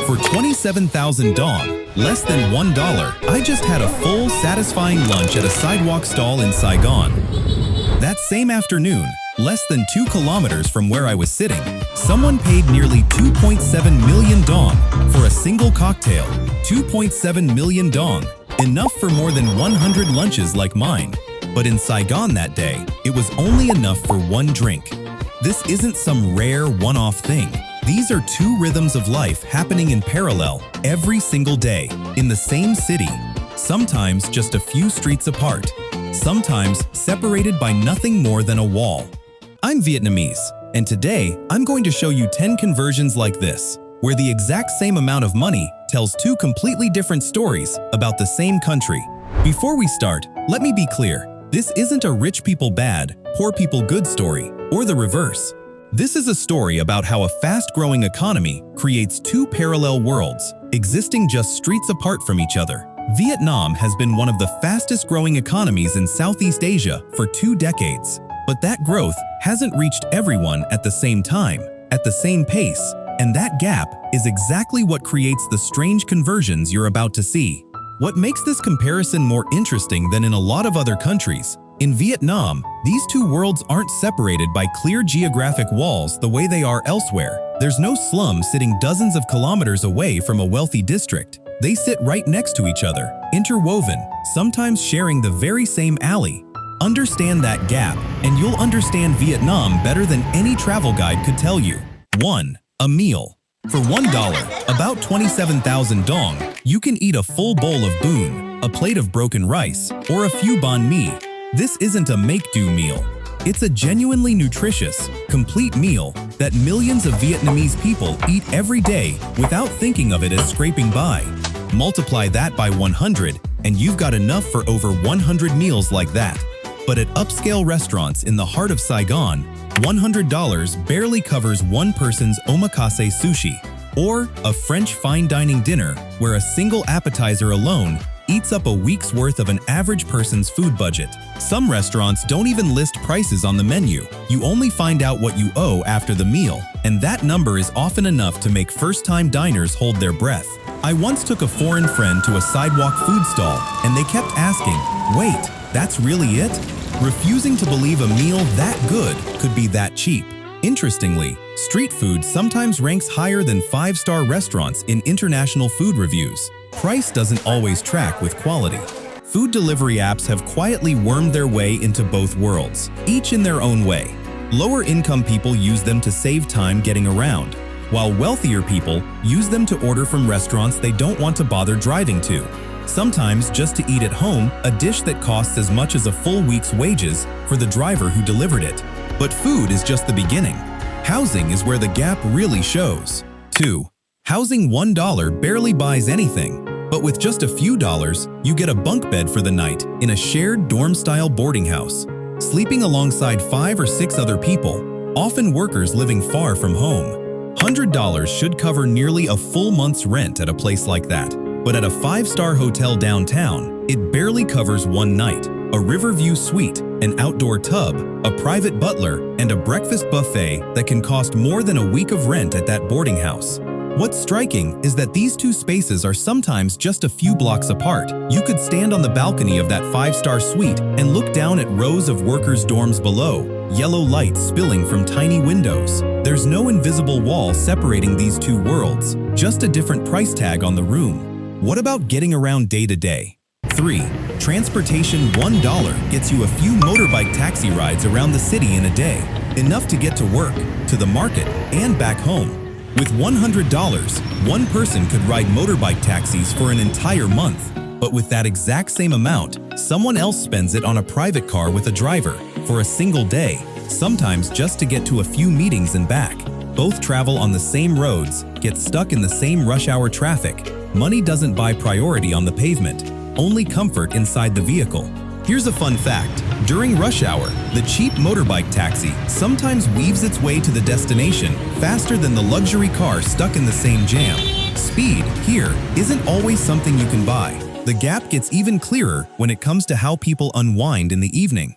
For 27,000 dong, less than $1, I just had a full, satisfying lunch at a sidewalk stall in Saigon. That same afternoon, less than 2 kilometers from where I was sitting, someone paid nearly 2.7 million dong for a single cocktail. 2.7 million dong, enough for more than 100 lunches like mine. But in Saigon that day, it was only enough for one drink. This isn't some rare one-off thing. These are two rhythms of life happening in parallel every single day, in the same city, sometimes just a few streets apart, sometimes separated by nothing more than a wall. I'm Vietnamese, and today I'm going to show you 10 conversions like this, where the exact same amount of money tells two completely different stories about the same country. Before we start, let me be clear. This isn't a rich people bad, poor people good story, or the reverse. This is a story about how a fast-growing economy creates two parallel worlds, existing just streets apart from each other. Vietnam has been one of the fastest-growing economies in Southeast Asia for 2 decades. But that growth hasn't reached everyone at the same time, at the same pace, and that gap is exactly what creates the strange conversions you're about to see. What makes this comparison more interesting than in a lot of other countries? In Vietnam, these two worlds aren't separated by clear geographic walls the way they are elsewhere. There's no slum sitting dozens of kilometers away from a wealthy district. They sit right next to each other, interwoven, sometimes sharing the very same alley. Understand that gap, and you'll understand Vietnam better than any travel guide could tell you. 1. A meal. For $1, about 27,000 dong, you can eat a full bowl of bún, a plate of broken rice, or a few banh mi. This isn't a make-do meal. It's a genuinely nutritious, complete meal that millions of Vietnamese people eat every day without thinking of it as scraping by. Multiply that by 100, and you've got enough for over 100 meals like that. But at upscale restaurants in the heart of Saigon, $100 barely covers one person's omakase sushi, or a French fine dining dinner where a single appetizer alone eats up a week's worth of an average person's food budget. Some restaurants don't even list prices on the menu. You only find out what you owe after the meal, and that number is often enough to make first-time diners hold their breath. I once took a foreign friend to a sidewalk food stall, and they kept asking, "Wait, that's really it?" Refusing to believe a meal that good could be that cheap. Interestingly, street food sometimes ranks higher than 5-star restaurants in international food reviews. Price doesn't always track with quality. Food delivery apps have quietly wormed their way into both worlds, each in their own way. Lower-income people use them to save time getting around, while wealthier people use them to order from restaurants they don't want to bother driving to. Sometimes just to eat at home, a dish that costs as much as a full week's wages for the driver who delivered it. But food is just the beginning. Housing is where the gap really shows. 2. Housing $1 barely buys anything, but with just a few dollars, you get a bunk bed for the night in a shared dorm-style boarding house, sleeping alongside 5 or 6 other people, often workers living far from home. $100 should cover nearly a full month's rent at a place like that. But at a 5-star hotel downtown, it barely covers one night. A riverview suite, an outdoor tub, a private butler, and a breakfast buffet that can cost more than a week of rent at that boarding house. What's striking is that these two spaces are sometimes just a few blocks apart. You could stand on the balcony of that 5-star suite and look down at rows of workers' dorms below, yellow lights spilling from tiny windows. There's no invisible wall separating these two worlds, just a different price tag on the room. What about getting around day to day? 3. Transportation. $1 gets you a few motorbike taxi rides around the city in a day, enough to get to work, to the market, and back home. With $100, one person could ride motorbike taxis for an entire month. But with that exact same amount, someone else spends it on a private car with a driver for a single day, sometimes just to get to a few meetings and back. Both travel on the same roads, get stuck in the same rush hour traffic. Money doesn't buy priority on the pavement, only comfort inside the vehicle. Here's a fun fact. During rush hour, the cheap motorbike taxi sometimes weaves its way to the destination faster than the luxury car stuck in the same jam. Speed, here, isn't always something you can buy. The gap gets even clearer when it comes to how people unwind in the evening.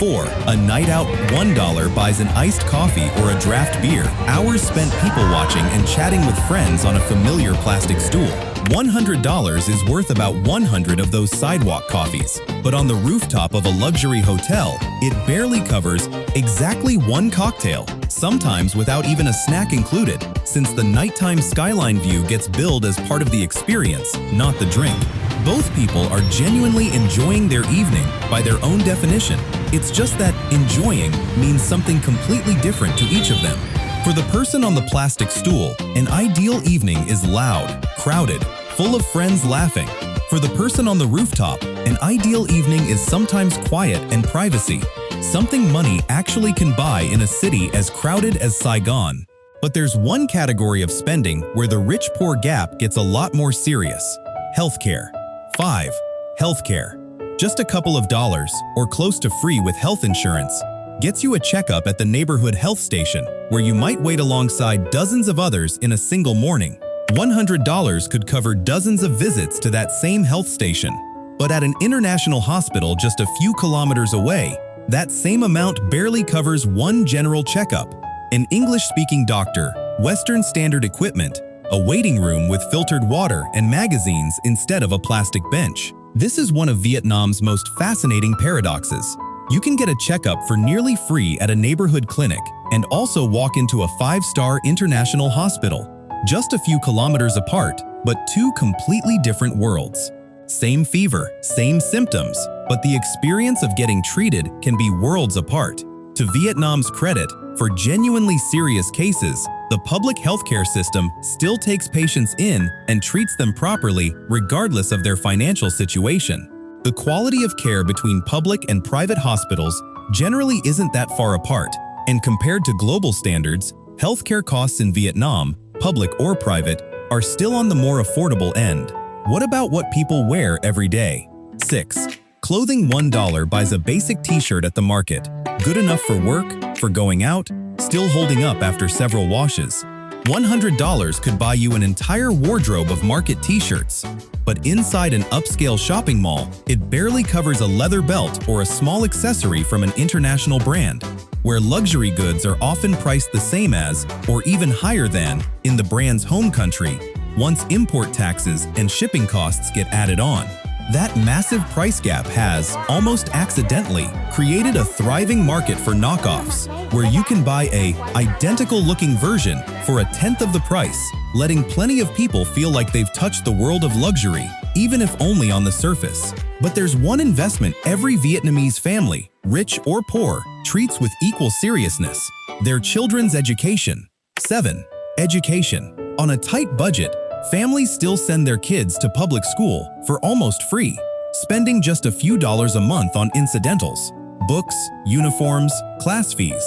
4. A night out, $1 buys an iced coffee or a draft beer. Hours spent people watching and chatting with friends on a familiar plastic stool. $100 is worth about 100 of those sidewalk coffees. But on the rooftop of a luxury hotel, it barely covers exactly one cocktail, sometimes without even a snack included, since the nighttime skyline view gets billed as part of the experience, not the drink. Both people are genuinely enjoying their evening by their own definition. It's just that enjoying means something completely different to each of them. For the person on the plastic stool, an ideal evening is loud, crowded, full of friends laughing. For the person on the rooftop, an ideal evening is sometimes quiet and privacy, something money actually can buy in a city as crowded as Saigon. But there's one category of spending where the rich-poor gap gets a lot more serious: healthcare. 5. Healthcare. Just a couple of dollars, or close to free with health insurance, gets you a checkup at the neighborhood health station, where you might wait alongside dozens of others in a single morning. $100 could cover dozens of visits to that same health station. But at an international hospital just a few kilometers away, that same amount barely covers one general checkup. An English-speaking doctor, Western standard equipment, a waiting room with filtered water and magazines instead of a plastic bench. This is one of Vietnam's most fascinating paradoxes. You can get a checkup for nearly free at a neighborhood clinic and also walk into a 5-star international hospital, just a few kilometers apart, but two completely different worlds. Same fever, same symptoms, but the experience of getting treated can be worlds apart. To Vietnam's credit, for genuinely serious cases, the public healthcare system still takes patients in and treats them properly regardless of their financial situation. The quality of care between public and private hospitals generally isn't that far apart, and compared to global standards, healthcare costs in Vietnam, public or private, are still on the more affordable end. What about what people wear every day? 6. Clothing. $1 buys a basic t-shirt at the market. Good enough for work, for going out, still holding up after several washes. $100 could buy you an entire wardrobe of market t-shirts. But inside an upscale shopping mall, it barely covers a leather belt or a small accessory from an international brand, where luxury goods are often priced the same as, or even higher than, in the brand's home country, once import taxes and shipping costs get added on. That massive price gap has, almost accidentally, created a thriving market for knockoffs, where you can buy a identical-looking version for a tenth of the price, letting plenty of people feel like they've touched the world of luxury, even if only on the surface. But there's one investment every Vietnamese family, rich or poor, treats with equal seriousness: their children's education. 7. Education. On a tight budget, families still send their kids to public school for almost free, spending just a few dollars a month on incidentals, books, uniforms, class fees.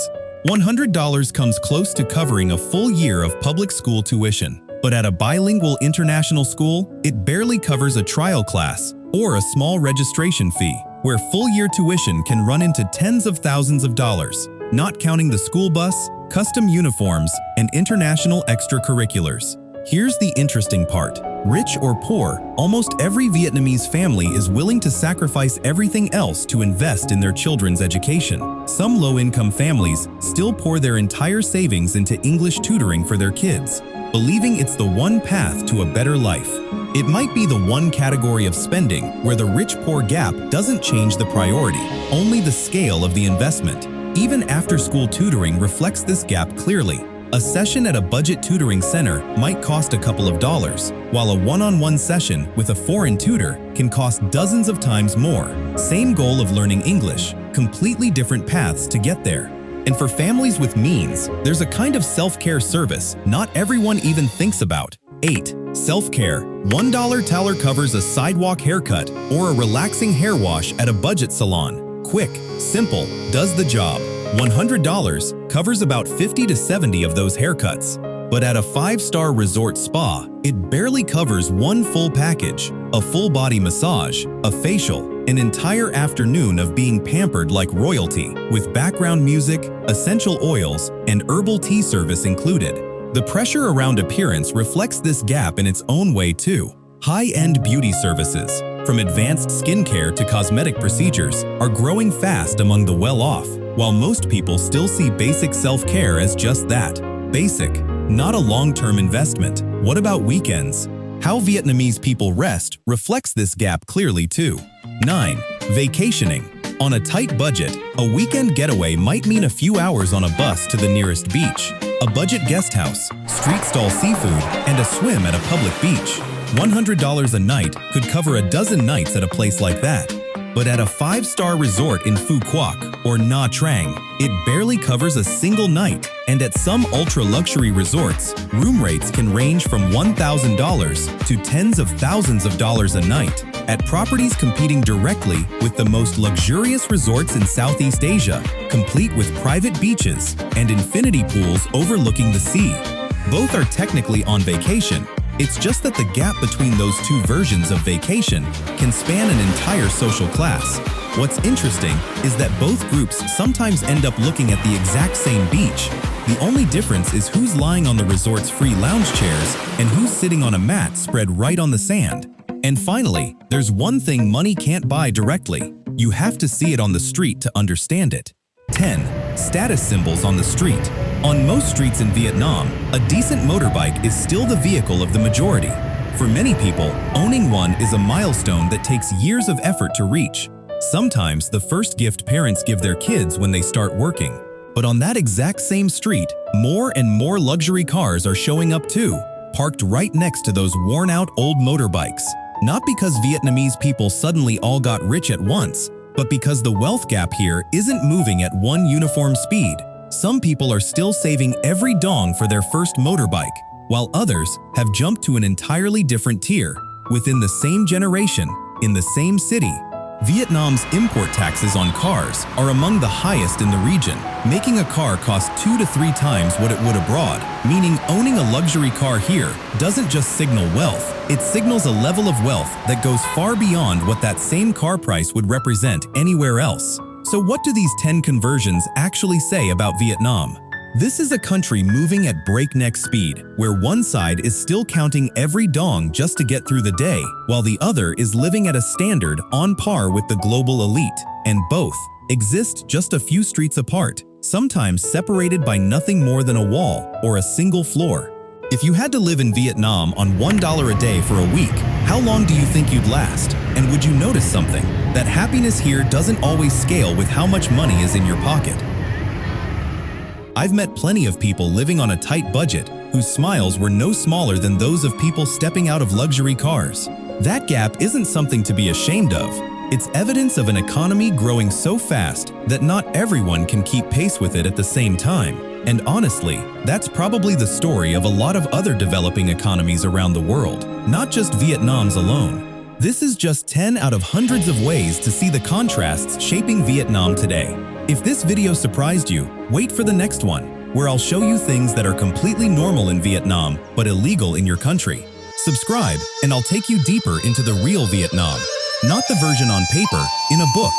$100 comes close to covering a full year of public school tuition, but at a bilingual international school, it barely covers a trial class or a small registration fee, where full-year tuition can run into tens of thousands of dollars, not counting the school bus, custom uniforms, and international extracurriculars. Here's the interesting part. Rich or poor, almost every Vietnamese family is willing to sacrifice everything else to invest in their children's education. Some low-income families still pour their entire savings into English tutoring for their kids, believing it's the one path to a better life. It might be the one category of spending where the rich-poor gap doesn't change the priority, only the scale of the investment. Even after-school tutoring reflects this gap clearly. A session at a budget tutoring center might cost a couple of dollars, while a one-on-one session with a foreign tutor can cost dozens of times more. Same goal of learning English, completely different paths to get there. And for families with means, there's a kind of self-care service not everyone even thinks about. 8. Self-care. $1 taller covers a sidewalk haircut or a relaxing hair wash at a budget salon. Quick, simple, does the job. $100 covers about 50 to 70 of those haircuts. But at a 5-star resort spa, it barely covers one full package: a full-body massage, a facial, an entire afternoon of being pampered like royalty, with background music, essential oils, and herbal tea service included. The pressure around appearance reflects this gap in its own way too. High-end beauty services. from advanced skincare to cosmetic procedures, are growing fast among the well-off, while most people still see basic self-care as just that, basic, not a long-term investment. What about weekends? How Vietnamese people rest reflects this gap clearly too. 9. Vacationing. On a tight budget, a weekend getaway might mean a few hours on a bus to the nearest beach, a budget guest house, street-stall seafood, and a swim at a public beach. $100 a night could cover a dozen nights at a place like that. But at a 5-star resort in Phu Quoc or Nha Trang, it barely covers a single night, and at some ultra-luxury resorts, room rates can range from $1,000 to tens of thousands of dollars a night. At properties competing directly with the most luxurious resorts in Southeast Asia, complete with private beaches and infinity pools overlooking the sea. Both are technically on vacation. It's just that the gap between those two versions of vacation can span an entire social class. What's interesting is that both groups sometimes end up looking at the exact same beach. The only difference is who's lying on the resort's free lounge chairs and who's sitting on a mat spread right on the sand. And finally, there's one thing money can't buy directly. You have to see it on the street to understand it. 10. Status symbols on the street. On most streets in Vietnam, a decent motorbike is still the vehicle of the majority. For many people, owning one is a milestone that takes years of effort to reach. Sometimes the first gift parents give their kids when they start working. But on that exact same street, more and more luxury cars are showing up too, parked right next to those worn-out old motorbikes. Not because Vietnamese people suddenly all got rich at once, but because the wealth gap here isn't moving at one uniform speed. Some people are still saving every dong for their first motorbike, while others have jumped to an entirely different tier. Within the same generation, in the same city, Vietnam's import taxes on cars are among the highest in the region, making a car cost 2 to 3 times what it would abroad, meaning owning a luxury car here doesn't just signal wealth, it signals a level of wealth that goes far beyond what that same car price would represent anywhere else. So what do these 10 conversions actually say about Vietnam? This is a country moving at breakneck speed, where one side is still counting every dong just to get through the day, while the other is living at a standard on par with the global elite. And both exist just a few streets apart, sometimes separated by nothing more than a wall or a single floor. If you had to live in Vietnam on $1 a day for a week, how long do you think you'd last? And would you notice something? That happiness here doesn't always scale with how much money is in your pocket. I've met plenty of people living on a tight budget whose smiles were no smaller than those of people stepping out of luxury cars. That gap isn't something to be ashamed of. It's evidence of an economy growing so fast that not everyone can keep pace with it at the same time. And honestly, that's probably the story of a lot of other developing economies around the world, not just Vietnam's alone. This is just 10 out of hundreds of ways to see the contrasts shaping Vietnam today. If this video surprised you, wait for the next one, where I'll show you things that are completely normal in Vietnam but illegal in your country. Subscribe, and I'll take you deeper into the real Vietnam, not the version on paper, in a book.